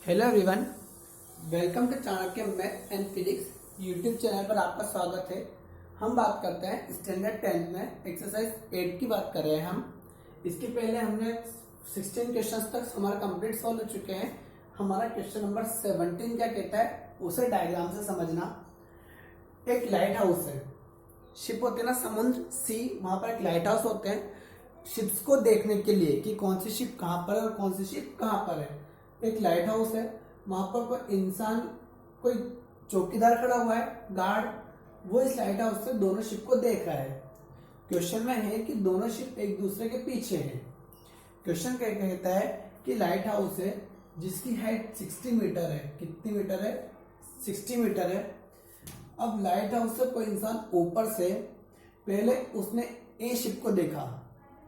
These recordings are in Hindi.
Hello everyone, welcome to Chanakya math and physics YouTube channel पर आपका स्वागत है। हम बात करते हैं स्टैंडर्ड 10 में एक्सरसाइज 8 की बात कर रहे हैं हम। इसके पहले हमने 16 क्वेश्चंस तक हमारा कंप्लीट सॉल्व हो चुके हैं। हमारा क्वेश्चन नंबर 17 क्या कहता है उसे डायग्राम से समझना। एक लाइट हाउस है, शिप होते हैं ना समुद्र सी, वहां पर एक लाइट हाउस होते हैं शिप्स को देखने के लिए कि कौन सी शिप कहाँ पर है और कौन सी शिप कहाँ पर है। एक लाइट हाउस है, वहां पर कोई इंसान, कोई चौकीदार खड़ा हुआ है, गार्ड, वो इस लाइट हाउस से दोनों शिप को देख रहा है। क्वेश्चन में है कि दोनों शिप एक दूसरे के पीछे हैं। क्वेश्चन क्या कहता है कि लाइट हाउस है जिसकी हाइट 60 मीटर है। कितनी मीटर है? 60 मीटर है। अब लाइट हाउस से कोई इंसान ऊपर से पहले उसने ए शिप को देखा,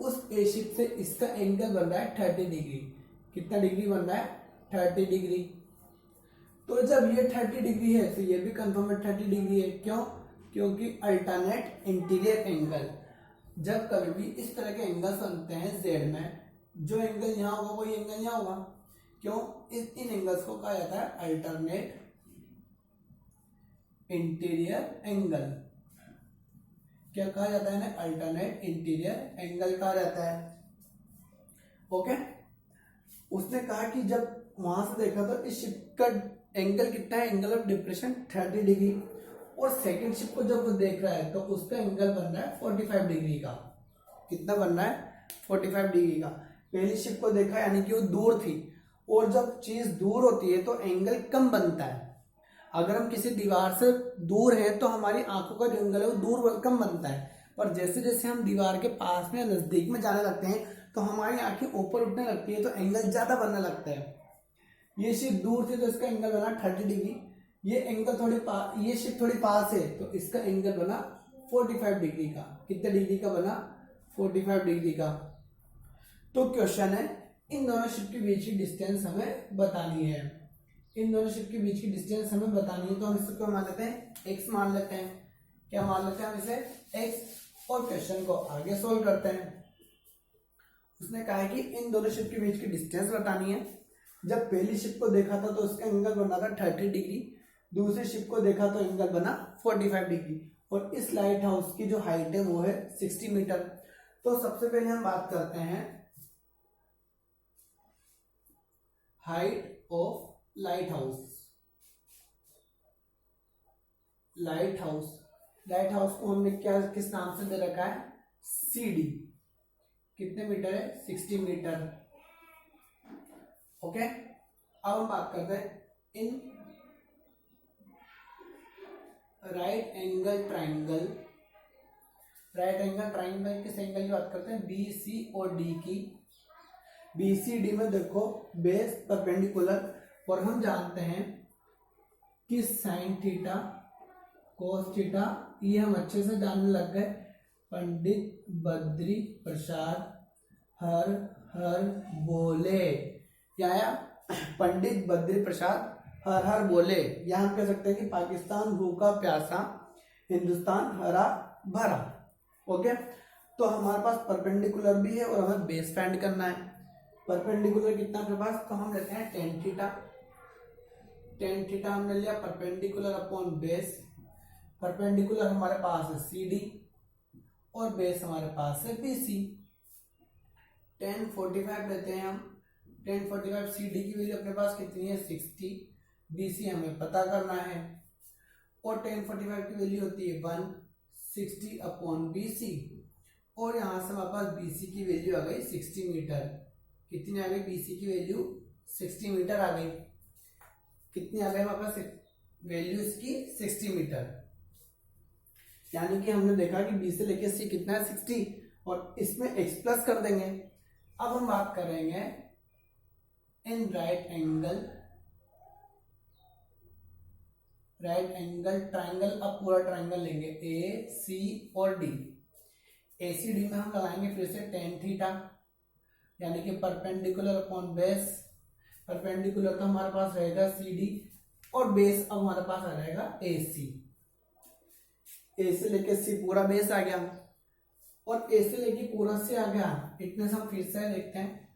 उस ए शिप से इसका एंगल बन रहा है 30 डिग्री। कितना डिग्री बन रहा है? 30 डिग्री। तो जब ये 30 डिग्री है तो ये भी कंफर्म है 30 डिग्री है। क्यों? क्योंकि अल्टरनेट इंटीरियर एंगल, जब कभी भी इस तरह के एंगल्स बनते हैं जेड में, जो एंगल यहाँ होगा वही एंगल यहाँ होगा। क्यों? इन एंगल्स को कहा जाता है अल्टरनेट इंटीरियर एंगल। क्या कहा जाता है ना? अल्टरनेट इंटीरियर एंगल कहा जाता है। ओके, उसने कहा कि जब वहां से देखा तो इस शिप का एंगल कितना है? Angle of depression 30 degree. और सेकंड शिप को जब वो देख रहा है तो उसका एंगल बन रहा है 45 डिग्री का। कितना बन रहा है? 45 डिग्री का। पहली शिप को देखा यानी कि वो दूर थी, और जब चीज दूर होती है तो एंगल कम बनता है। अगर हम किसी दीवार से दूर हैं तो हमारी आंखों का जो एंगल है वो दूर कम बनता है, पर जैसे जैसे हम दीवार के पास में नजदीक में जाने लगते हैं तो हमारी आंखें ऊपर उठने लगती है तो एंगल ज्यादा बनने लगता है। ये शिप दूर थी तो इसका एंगल बना 30 डिग्री। ये एंगल ये शिप थोड़ी पास है तो इसका एंगल बना 45 डिग्री का। कितने डिग्री का बना? 45 डिग्री का। तो क्वेश्चन है इन दोनों शिप के बीच की डिस्टेंस हमें बतानी है। इन दोनों शिप के बीच की डिस्टेंस हमें बतानी है तो हम इसको मान लेते हैं x मान लेते हैं। क्या मान लेते हैं हम इसे? x। और क्वेश्चन को आगे सोल्व करते हैं। उसने कहा है कि इन दोनों शिप के बीच की डिस्टेंस बतानी है। जब पहली शिप को देखा था तो उसका एंगल बना था 30 डिग्री, दूसरी शिप को देखा तो एंगल बना 45 डिग्री, और इस लाइट हाउस की जो हाइट है वो है 60 मीटर। तो सबसे पहले हम बात करते हैं height of light house. Light house को हमने क्या किस नाम से दे रखा है? CD। कितने मीटर है? 60 मीटर। ओके, अब हम बात करते हैं इन right angle triangle. Right angle triangle किस एंगल की बात करते हैं? BC और D की। BCD में देखो बेस परपेंडिकुलर, और हम जानते हैं कि साइन थीटा कोस थीटा ये हम अच्छे से जानने लग गए। पंडित बद्री प्रसाद हर हर बोले, क्या आया? पंडित बद्री प्रसाद हर हर बोले। या हम कह सकते हैं कि पाकिस्तान भूखा प्यासा, हिंदुस्तान हरा भरा। ओके, तो हमारे पास परपेंडिकुलर भी है और हमें बेस फाइंड करना है। परपेंडिकुलर कितना अपने पास? तो हम लेते हैं टेन थीटा। टेन थीटा हमने लिया परपेंडिकुलर अपॉन बेस। परपेंडिकुलर हमारे पास है CD और बेस हमारे पास है BC। 1045 लेते हैं हम। 1045 CD की वैल्यू अपने पास कितनी है? 60। BC हमें पता करना है, और 1045 की वैल्यू होती है 160 अपॉन BC, और यहां से हमारे पास BC की वैल्यू आ गई 60 मीटर। कितनी आ गई? BC की वैल्यू 60 मीटर आ गई। कितनी आ गई हमारे पास वैल्यू इसकी? 60 मीटर। यानी कि हमने देखा कि B से लेके C कितना है? 60, और इसमें x प्लस कर देंगे। अब हम बात करेंगे इन राइट एंगल ट्राइंगल। अब पूरा ट्राइंगल लेंगे AC और D। ACD में हम लगाएंगे फिर से टेन थीटा, यानी कि परपेंडिकुलर अपॉन बेस। परपेंडिकुलर तो हमारे पास रहेगा CD, और बेस अब हमारे पास आ जाएगा AC। A से लेके C पूरा बेस आ गया, और A से लेके पूरा C आ गया। इतने से हम फिर से देखते हैं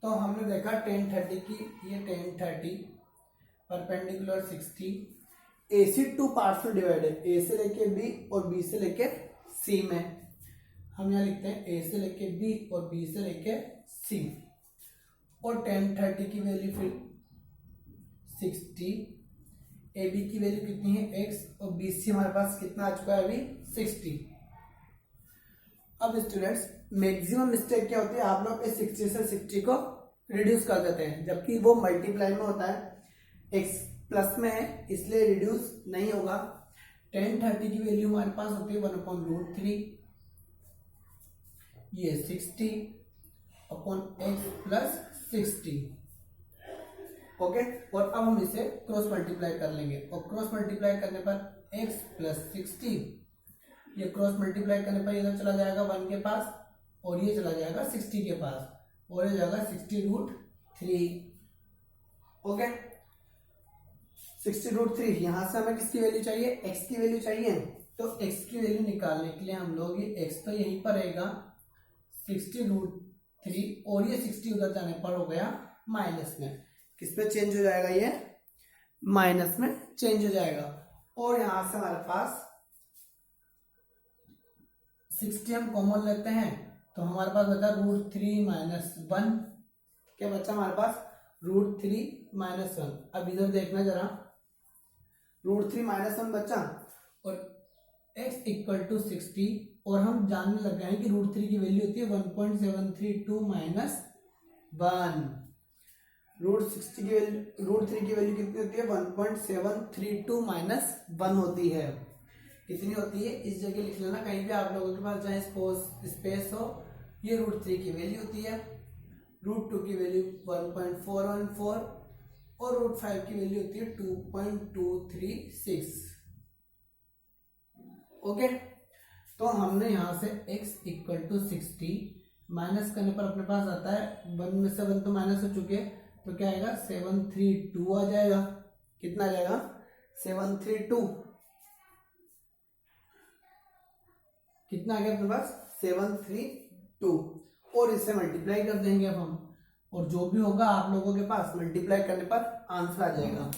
तो हमने देखा 1030 की, ये 1030 परपेंडिकुलर 60, AC टू पार्ट्स में डिवाइडेड, A से लेके B और B से लेके C में। हम यहाँ लिखते हैं A से लेके B और B से लेके C। और tan 30 की वैल्यू फिर 60, AB की वैल्यू कितनी है x, और BC हमारे पास कितना आ चुका है अभी 60। अब स्टूडेंट्स मैक्सिमम मिस्टेक क्या होती है, आप लोग इस 60 से 60 को रिड्यूस कर देते हैं, जबकि वो मल्टीप्लाई में होता है, x प्लस में है इसलिए रिड्यूस नहीं होगा। tan 30 की वैल्यू हमारे पास होती है 1/√3, ये 60 अपॉन x प्लस 60। ओके, और अब हम इसे क्रॉस मल्टीप्लाई कर लेंगे, और क्रॉस मल्टीप्लाई करने पर x प्लस 60, ये क्रॉस मल्टीप्लाई करने पर इधर चला जाएगा 1 के पास, और ये चला जाएगा 60 के पास, और ये जाएगा 60√3। ओके, 60√3। यहां से हमें किसकी वैल्यू चाहिए, x की वैल्यू चाहिए, तो x की वैल्यू निकालने के लिए हम लोग ये x तो यहीं पर रहेगा 60√3, और ये 60 उधर जाने पर हो गया माइनस में, किस पे चेंज हो जाएगा, ये माइनस में चेंज हो जाएगा। और यहां से हमारे पास 60 हम कॉमन लेते हैं, तो हमारे पास बचा √3 माइनस 1, क्या बचा हमारे पास √3 माइनस 1। अब इधर देखना जरा, √3 माइनस 1 बचा, और x इक्वल टू 60, और हम जानने लग गए हैं कि √3 की वैल्यू होती है 1.732 माइनस 1। √3 की वैल्यू कितनी होती है, 1.732 माइनस 1 होती है। कितनी होती है इस जगह लिख लेना, कहीं भी आप लोगों के पास चाहे स्पेस हो, ये √3 की वैल्यू होती है, √2 की वैल्यू 1.414, और √5 की वैल्यू होती है 2.236। ओके, तो हमने यहां से x इक्वल टू 60 माइनस करने पर अपने पास आता है 1 में से 1 तो माइनस हो चुके, तो क्या आएगा 732 आ जाएगा। कितना आ जाएगा 732, कितना आ गया अपने पास 732, और इससे मल्टीप्लाई कर देंगे अब हम, और जो भी होगा आप लोगों के पास मल्टीप्लाई करने पर आंसर आ जाएगा।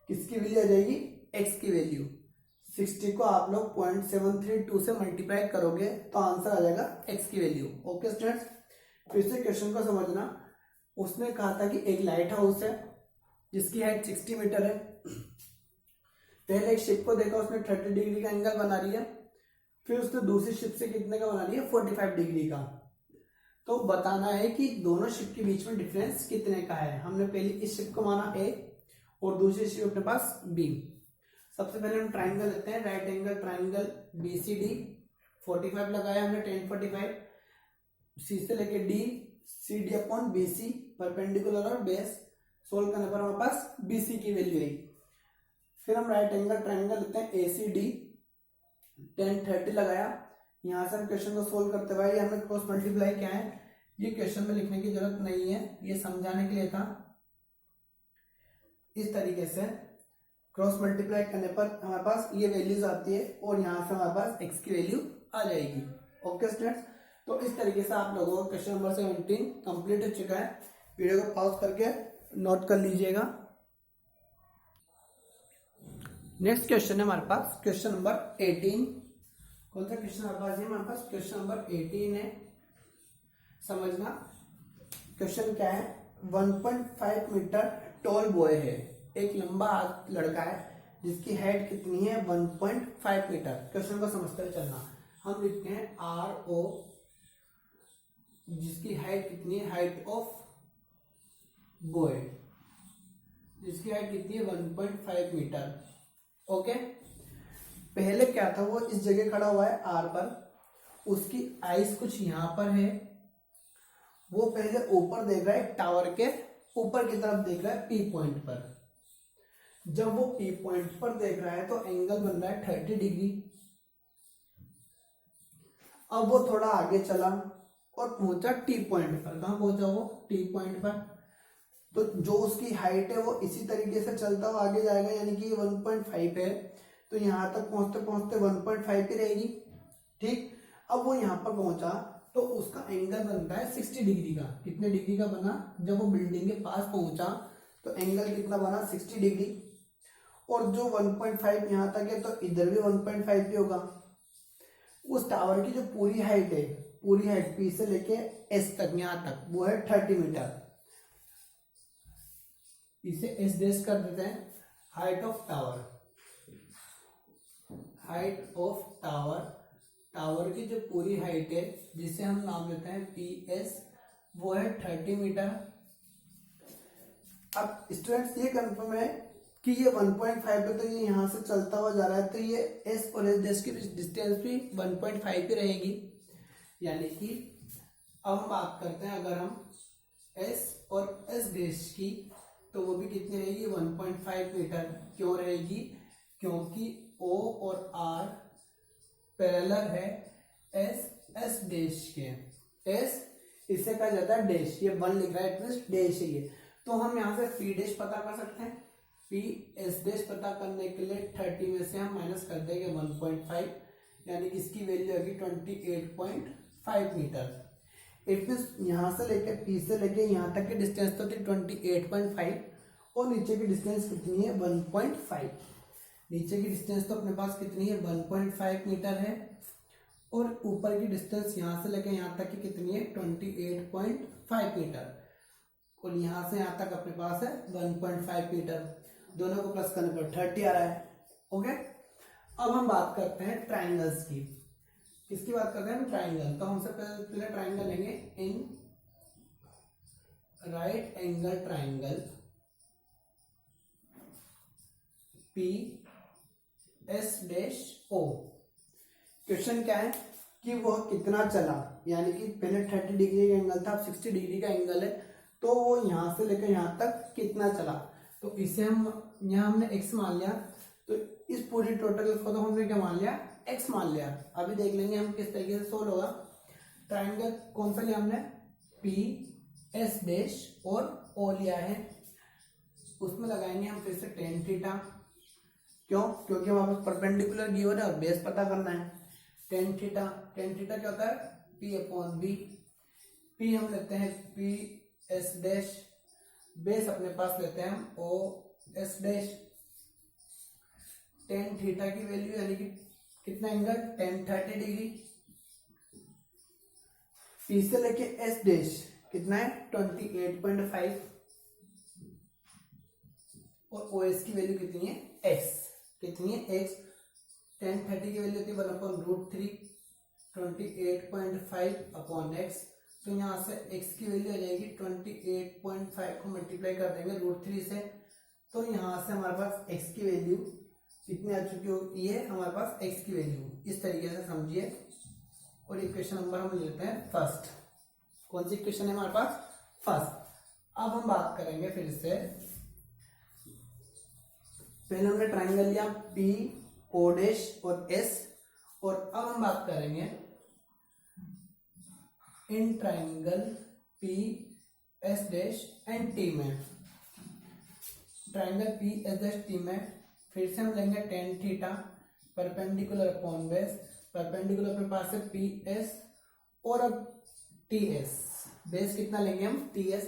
किसकी वैल्यू आ जाएगी, x की वैल्यू। 60 को आप लोग 0.732 से मल्टीप्लाई करोगे तो आंसर आ जाएगा x की वैल्यू। ओके स्टूडेंट्स, फिर से क्वेश्चन को समझना। उसने कहा था कि एक लाइट हाउस है जिसकी हाइट 60 मीटर है। पहले एक शिप को देखा, उसने 30 डिग्री का एंगल बना रही है, फिर उसने दूसरी शिप से कितने का बना रही है 45 डिग्री का। तो बताना है कि दोनों शिप के बीच में डिफरेंस कितने का है। हमने पहले इस शिप को माना A और दूसरी शिप अपने पास B। सबसे पहले हम ट्राइंगल लेते हैं, राइट एंगल ट्राइंगल BCD, 45 लगाया हमने, tan 45, C से लेके D, CD upon BC, perpendicular और बेस, सोल्व करने पर हमारे पास BC की वैल्यू आई। फिर हम राइट एंगल ट्राइंगल लेते हैं ACD, tan 30 लगाया। यहां से हम क्वेश्चन को सोल्व करते हुए, हमने क्रॉस मल्टीप्लाई क्या है, ये क्वेश्चन में लिखने की जरूरत नहीं है, ये समझाने के लिए था। इस तरीके से क्रॉस मल्टीप्लाई करने पर हमारे पास ये वैल्यूज आती है, और यहां से हमारे पास x की वैल्यू आ जाएगी। ओके स्टूडेंट्स, तो इस तरीके से आप लोगों का क्वेश्चन नंबर 17 कंप्लीट हो चुका है। वीडियो को पॉज करके नोट कर लीजिएगा। नेक्स्ट क्वेश्चन है हमारे पास क्वेश्चन नंबर 18। कौन सा क्वेश्चन हमारे पास है, हमारे पास क्वेश्चन नंबर 18 है। समझना क्वेश्चन क्या है, 1.5 मीटर टॉल बॉय है, एक लंबा लड़का है जिसकी हाइट कितनी है 1.5 मीटर। क्वेश्चन को समझते हुए चलना। हम लिखते हैं RO, जिसकी हाइट कितनी है, हाइट ऑफ बॉय, जिसकी हाइट कितनी है 1.5 मीटर। ओके, पहले क्या था, वो इस जगह खड़ा हुआ है R पर, उसकी आइज कुछ यहां पर है, वो पहले ऊपर देख रहा है, टावर के ऊपर की तरफ देख रहा है P पॉइंट पर। जब वो P पॉइंट पर देख रहा है तो एंगल बन रहा है 30 डिग्री। अब वो थोड़ा आगे चला और पहुंचा T पॉइंट पर। कहां पहुंचा वो, T पॉइंट पर। तो जो उसकी हाइट है वो इसी तरीके से चलता हुआ आगे जाएगा, यानी कि 1.5 है, तो यहां तक पहुंचते पहुंचते 1.5 ही रहेगी। ठीक, अब वो यहां पर पहुंचा तो उसका एंगल बनता है 60 डिग्री का। कितने डिग्री का बना, जब वो बिल्डिंग के पास पहुंचा तो एंगल कितना बना 60 डिग्री। और जो 1.5 यहाँ तक है तो इधर भी 1.5 भी होगा। उस टावर की जो पूरी हाइट है, पूरी हाइट पी से लेके एस तक यहाँ तक वो है 30 मीटर। इसे एस डेश कर देते हैं। Height of tower, height of tower, tower की जो पूरी हाइट है जिसे हम नाम देते हैं पी एस, वो है 30 मीटर। अब स्टूडेंट्स ये कंफर्म है कि ये 1.5 पे, तो ये यहाँ से चलता हुआ जा रहा है, तो ये एस और एस डैश की डिस्टेंस भी 1.5 पे रहेगी। यानी कि अब हम बात करते हैं अगर हम एस और एस डैश की, तो वो भी कितनी रहेगी 1.5 मीटर। क्यों रहेगी? क्योंकि ओ और आर पैरेलल है एस एस डैश के। एस इसे कहा जाता है डैश, ये 1 लिख रहा है इट डैश है ये। तो हम यहाँ से पी डैश पता कर सकते हैं। पी एस डैश पता करने के लिए 30 में से हम माइनस कर देंगे 1.5, यानी कि इसकी वैल्यू होगी 28.5 मीटर। इट मीन्स यहाँ से लेके पी से लेके यहाँ तक की डिस्टेंस तो थी 28.5 और नीचे की डिस्टेंस कितनी है 1.5। नीचे की डिस्टेंस तो अपने पास कितनी है 1.5 मीटर है और ऊपर की डिस्टेंस यहाँ से लेके यहाँ तक की कितनी है 28.5 मीटर और यहाँ से यहाँ तक अपने पास है 1.5 मीटर। दोनों को प्लस करने पर 30 आ रहा है। ओके, अब हम बात करते हैं ट्राइंगल्स की। किसकी बात करते हैं? ट्राइंगल। तो हमसे पहले ट्राइंगल लेंगे in right angle triangle P S dash O. Question क्या है कि वह कितना चला, यानी कि पहले 30 डिग्री का एंगल था, अब 60 डिग्री का एंगल है, तो वो यहां से लेकर यहां तक कितना चला। तो इसे हम यहाँ हमने x मान लिया, तो इस पूरी टोटल को तो हमने क्या मान लिया x मान लिया। अभी देख लेंगे हम किस तरीके से सोल्व होगा। ट्राइंगल कौन सा लिया हमने? पी एस डैश और ओ लिया है। उसमें लगाएंगे हम फिर से टेन थीटा। क्यों? क्योंकि हमारे पास परपेंडिकुलर गिवन है और बेस पता करना है। टेन थीटा, टेन थीटा क्या होता है? P upon B. पी हम लेते हैं पी एस डैश, बेस अपने पास लेते हैं हम O S dash. Tan theta की वैल्यू यानी कि कितना एंगल 1030 डिग्री। पी से लेके एस डैश कितना है 28.5 और ओ एस की वैल्यू कितनी है x। कितनी है x? 1030 की वैल्यू होती है 1/√3, 28.5 अपॉन x। तो यहाँ से x की वैल्यू आ जाएगी 28.5 को मल्टीप्लाई कर देंगे √3 से, तो यहाँ से हमारे पास x की वैल्यू कितनी आ चुकी होगी? ये हमारे पास x की वैल्यू इस तरीके से समझिए। और इक्वेशन नंबर हम लेते हैं फर्स्ट। कौन सी इक्वेशन है हमारे पास? फर्स्ट। अब हम बात करेंगे फिर से, पहले हमने ट्राइंगल लिया पी ओ डैश और एस, और अब हम बात करेंगे इन triangle P S dash and T में। Triangle P S dash T में फिर से हम लेंगे ten theta perpendicular upon base. Perpendicular अपने पास है पी एस और अब टी एस। बेस कितना लेंगे हम? टी एस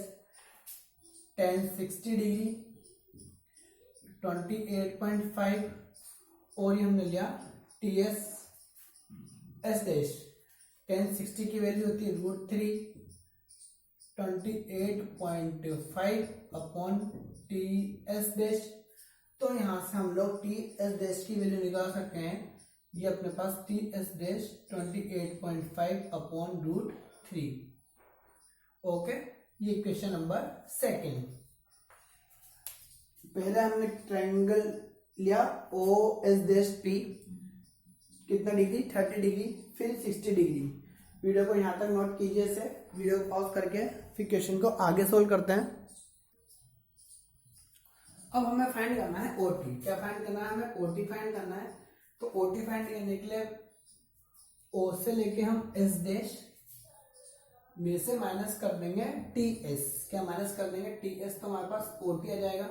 1060 डिग्री 28.5 और ये हमने लिया टी एस एस डैश। 1060 की वैल्यू होती है √3, 28.5 अपॉन टी एस डैश। तो यहाँ से हम लोग टी एस डैश की वैल्यू निकाल सकते हैं। ये अपने पास T S dash 28.5 upon √3। Okay, ये क्वेश्चन नंबर सेकेंड। पहले हमने ट्राइंगल लिया ओ एस डैश पी, कितना डिग्री 30 डिग्री, फिर 60 डिग्री। वीडियो को यहाँ तक नोट कीजिए, से वीडियो को पॉज करके फिर क्वेश्चन को आगे सोल्व करते हैं। अब हमें फाइंड करना है ओटी। क्या फाइंड करना है? हमें ओटी फाइंड करना है। तो ओटी फाइंड करने के लिए ओ से लेके हम एस डैश में से माइनस कर देंगे टी एस। क्या माइनस कर देंगे? टी एस, तो हमारे पास ओटी आ जाएगा।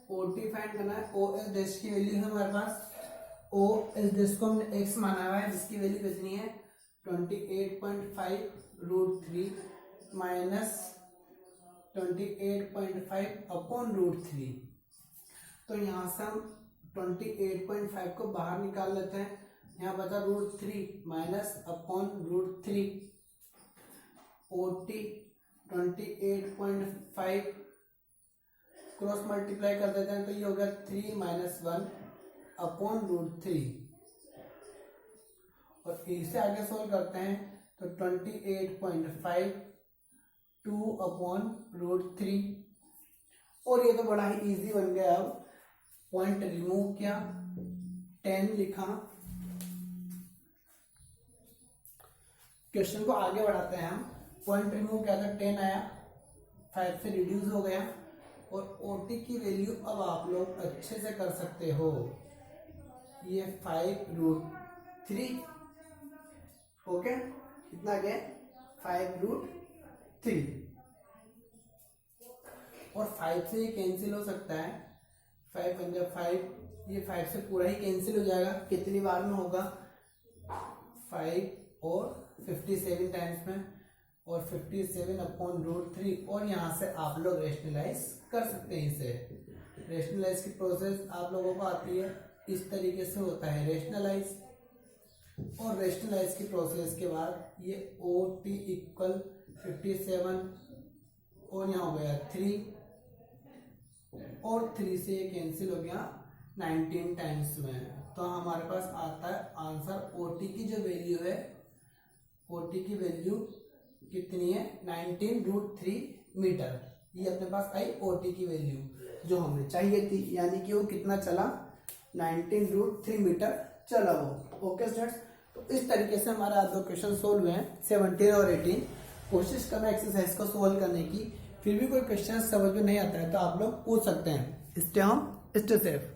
ओटी फाइंड करना है। ओ एस डैश की वैल्यू है हमारे पास, ओ एस डैश को हमने एक्स माना हुआ है, जिसकी वैल्यू कितनी है 28.5 √3 माइनस 28.5 अपॉन √3। तो यहाँ से हम 28.5 को बाहर निकाल लेते हैं, यहाँ बचा √3 minus upon √3। OT 28.5 cross multiply कर देते हैं तो ये हो गया 3 माइनस 1 अपॉन √3। और इसे आगे सोल्व करते हैं तो 28.5 2 अपॉन √3। और ये तो बड़ा ही इजी बन गया। अब पॉइंट रिमूव किया, 10 लिखा। क्वेश्चन को आगे बढ़ाते हैं हम। पॉइंट रिमूव किया था, 10 आया, 5 से रिड्यूस हो गया। और OT की वैल्यू अब आप लोग अच्छे से कर सकते हो। ये 5√3, ओके, कितना गया 5√3। और 5 से ये कैंसिल हो सकता है, 5 पंजा 5, ये 5 से पूरा ही कैंसिल हो जाएगा। कितनी बार में होगा, 5 और 57 टाइम्स में, और 57 अपॉन √3। और यहाँ से आप लोग रेशनलाइज कर सकते हैं। इसे रेशनलाइज की प्रोसेस आप लोगों को आती है, इस तरीके से होता है रेशनलाइज। और रेशनलाइज की प्रोसेस के बाद ये OT इक्वल 57 और यहाँ हो गया 3, और 3 से ये कैंसिल हो गया 19 टाइम्स में। तो हमारे पास आता है आंसर। OT की जो वैल्यू है, OT की वैल्यू कितनी है, 19√3 मीटर। ये अपने पास आई OT की वैल्यू जो हमें चाहिए थी, यानी कि वो कितना चला, 19√3 मीटर चला वो। ओके स्टूडेंट्स, तो इस तरीके से हमारे आज दो क्वेश्चन सोल्व हुए हैं, 17 और 18। कोशिश करना एक्सरसाइज को सोल्व करने की। फिर भी कोई क्वेश्चन समझ में नहीं आता है तो आप लोग पूछ सकते हैं। Stay home, stay safe.